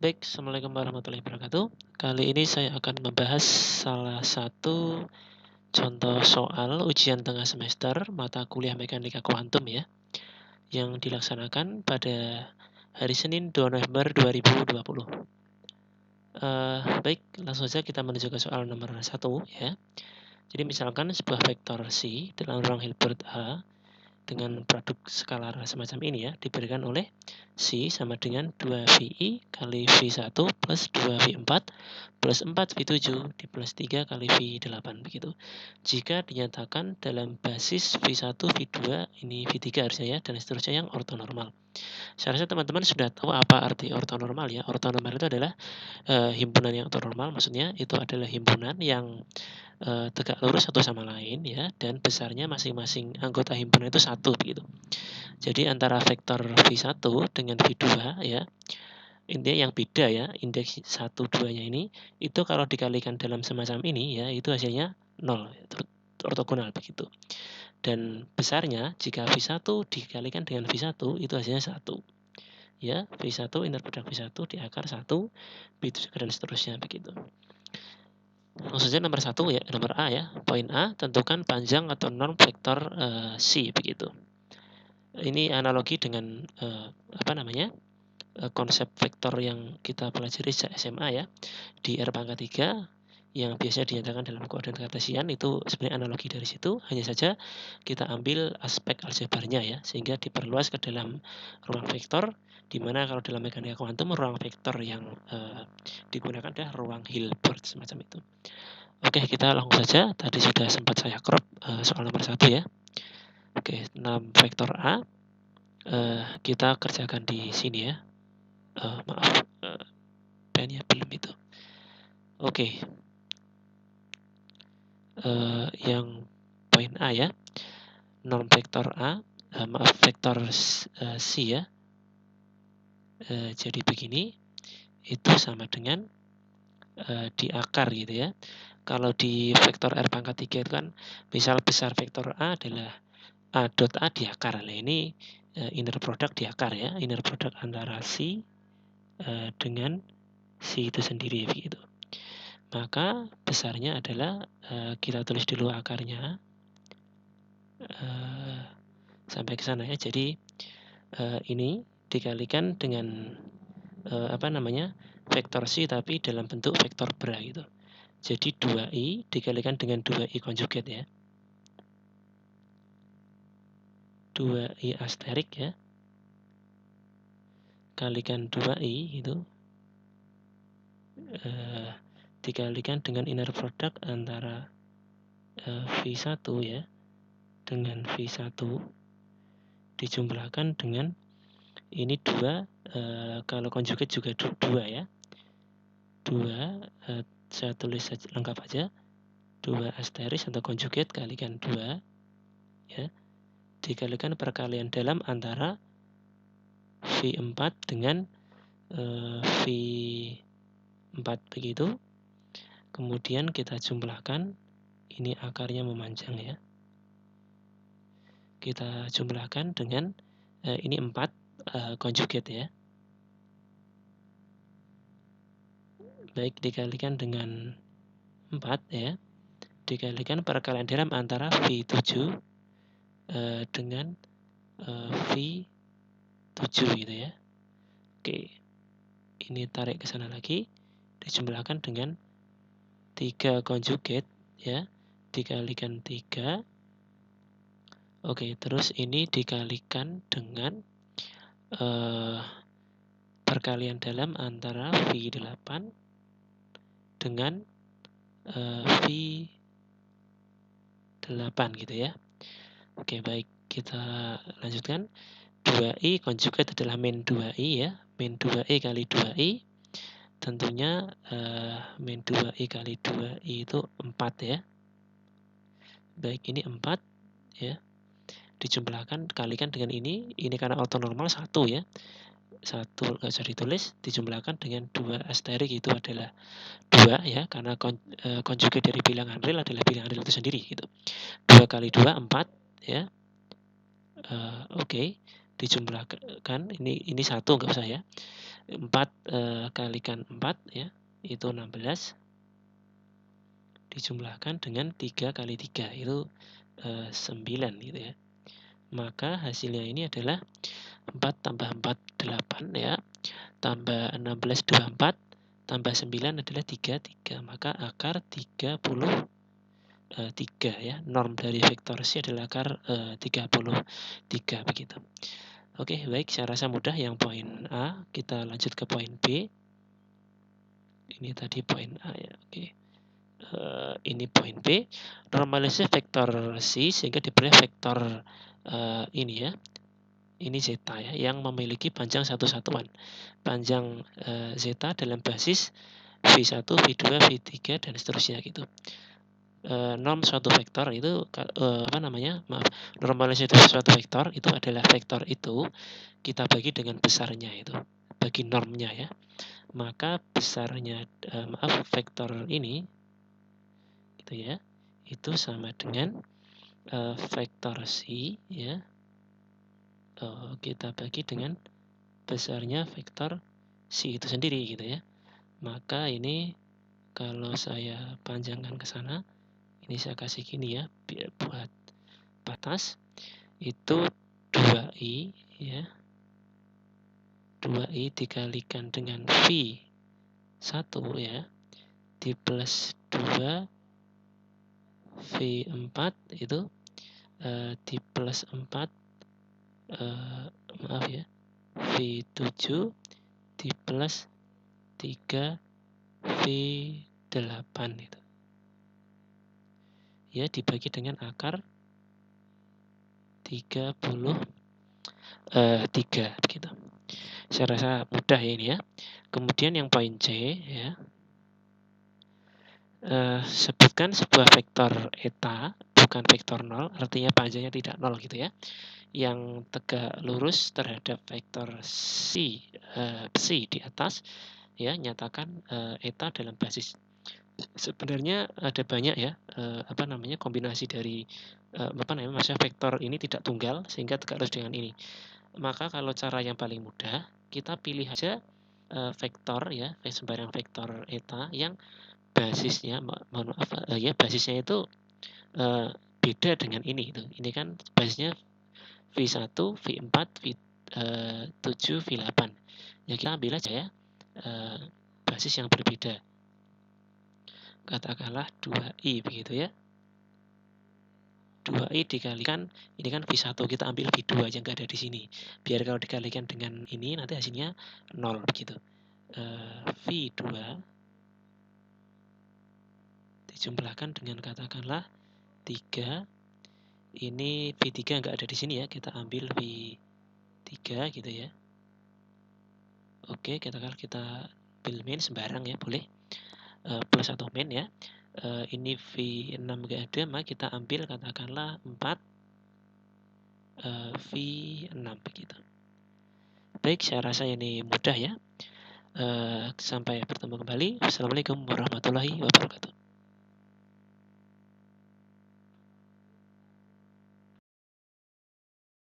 Baik, Assalamualaikum warahmatullahi wabarakatuh. Kali ini saya akan membahas salah satu contoh soal ujian tengah semester mata kuliah mekanika kuantum ya, yang dilaksanakan pada hari Senin 2 November 2020. Baik, langsung saja kita menuju ke soal nomor 1 ya. Jadi misalkan sebuah vektor C dalam ruang Hilbert H dengan produk skalar semacam ini ya, diberikan oleh C sama dengan 2VI kali V1 plus 2V4 plus 4V7 di plus 3 kali V8 begitu. Jika dinyatakan dalam basis V1, V2, ini V3 harusnya ya, dan seterusnya yang ortonormal. Saya rasa teman-teman sudah tahu apa arti ortonormal ya. Ortonormal itu adalah himpunan yang ortonormal, maksudnya itu adalah himpunan yang tegak lurus satu sama lain ya, dan besarnya masing-masing anggota himpunan itu satu begitu. Jadi antara vektor V1 dengan V2 ya, intinya yang beda ya, indeks 1, 2-nya ini, itu kalau dikalikan dalam semacam ini ya, itu hasilnya 0, ortogonal begitu. Dan besarnya jika V1 dikalikan dengan V1 itu hasilnya 1. Ya, V1 inner product V1 di akar 1, V2 dan seterusnya begitu. Langsung saja nomor 1 ya, nomor A ya. Poin A, tentukan panjang atau norm vektor C begitu. Ini analogi dengan konsep vektor yang kita pelajari sejak SMA ya. Di R pangkat 3 yang biasanya dinyatakan dalam koordinat kartesian itu sebenarnya analogi dari situ, hanya saja kita ambil aspek aljabarnya ya, sehingga diperluas ke dalam ruang vektor, di mana kalau dalam mekanika kuantum ruang vektor yang digunakan adalah ruang Hilbert semacam itu. Oke, kita langsung saja. Tadi sudah sempat saya crop soal nomor 1 ya. Oke, 6 vektor A. Kita kerjakan di sini ya. Maaf, pennya belum itu. Oke. Yang poin A ya. Norm vektor A, vektor C ya. Jadi begini, itu sama dengan di akar gitu ya. Kalau di vektor R pangkat 3 itu kan misal besar vektor A adalah A dot A di akar. Nah ini inner product di akar ya, inner product antara C dengan C itu sendiri begitu. Maka besarnya adalah kita tulis dulu akarnya sampai ke sana ya. Jadi ini dikalikan dengan vektor C tapi dalam bentuk vektor bra gitu. Jadi 2i dikalikan dengan 2i konjugat ya. 2i asterik ya. Kalikan 2i itu dikalikan dengan inner product antara V1 ya dengan V1 dijumlahkan dengan ini 2 kalau konjugat juga 2 ya. 2 saya tulis saja lengkap aja. 2 asteris atau konjugat kalikan 2 ya, dikalikan perkalian dalam antara V4 dengan V4 begitu. Kemudian kita jumlahkan, ini akarnya memanjang ya. Kita jumlahkan dengan ini 4 konjugat ya. Baik, dikalikan dengan 4 ya. Dikalikan perkalian dalam antara V7 dengan V7 gitu ya. Oke. Ini tarik ke sana lagi, dijumlahkan dengan 3 konjugat ya, dikalikan 3. Oke, terus ini dikalikan dengan perkalian dalam antara V8 dengan V8 gitu ya. Oke, baik, kita lanjutkan. 2i konjugat adalah min 2i ya, min 2i kali 2i. Tentunya min 2i kali 2i itu 4 ya. Baik, ini 4 ya. Dijumlahkan, kalikan dengan ini karena ortonormal 1 ya. 1 nggak usah ditulis, dijumlahkan dengan 2 asterik itu adalah 2 ya, karena konjugat dari bilangan real adalah bilangan real itu sendiri gitu. 2 kali 2 4 ya. Oke, dijumlahkan ini 1 nggak usah ya. kalikan 4 ya, itu 16. Dijumlahkan dengan 3 kali 3 itu 9 gitu ya. Maka hasilnya ini adalah 4 tambah 4 8 ya, tambah 16 24, tambah 9 adalah 33. Maka akar 33 ya. Norm dari vektor C adalah akar 33 begitu. Oke, baik, saya rasa mudah yang poin A. Kita lanjut ke poin B. Ini tadi poin A ya, oke. Ini poin B, normalisasi vektor C sehingga diberi vektor ini ya, ini zeta ya, yang memiliki panjang satu satuan. Panjang zeta dalam basis V1, V2, V3 dan seterusnya gitu. Norm suatu vektor itu normalisasi suatu vektor itu adalah vektor itu kita bagi dengan besarnya itu, bagi normnya ya. Maka besarnya vektor ini gitu ya, itu sama dengan vektor C ya, kita bagi dengan besarnya vektor C itu sendiri gitu ya. Maka ini kalau saya panjangkan ke sana, ini saya kasih gini ya, biar buat batas itu 2i ya, 2i dikalikan dengan V1 ya, di plus 2 V4 itu di plus 4 maaf ya, V7 di plus 3 V8 itu ya, dibagi dengan akar 33 begitu. Saya rasa mudah ya ini ya. Kemudian yang poin C ya, sebutkan sebuah vektor eta, bukan vektor 0, artinya panjangnya tidak 0 gitu ya, yang tegak lurus terhadap vektor C di atas ya, nyatakan eta dalam basis. Sebenarnya ada banyak ya kombinasi dari maksudnya vektor ini tidak tunggal sehingga tegak lurus dengan ini. Maka kalau cara yang paling mudah, kita pilih aja vektor ya, sembarang vektor eta yang basisnya basisnya itu beda dengan ini itu. Ini kan basisnya V1, V4, V7, V8. Ya kita ambil aja ya basis yang berbeda. Katakanlah 2i begitu ya. 2i dikalikan, ini kan V1, kita ambil V2 yang enggak ada di sini. Biar kalau dikalikan dengan ini nanti hasilnya 0 begitu. V2 dijumlahkan dengan katakanlah 3. Ini V3 enggak ada di sini ya, kita ambil V3 gitu ya. Oke, katakanlah kita ambil min sembarang ya, boleh. Plus atau min ya. Ini V6 enggak ada, maka kita ambil katakanlah 4 V6 begitu. Baik, saya rasa ini mudah ya. Sampai bertemu kembali. Assalamualaikum warahmatullahi wabarakatuh.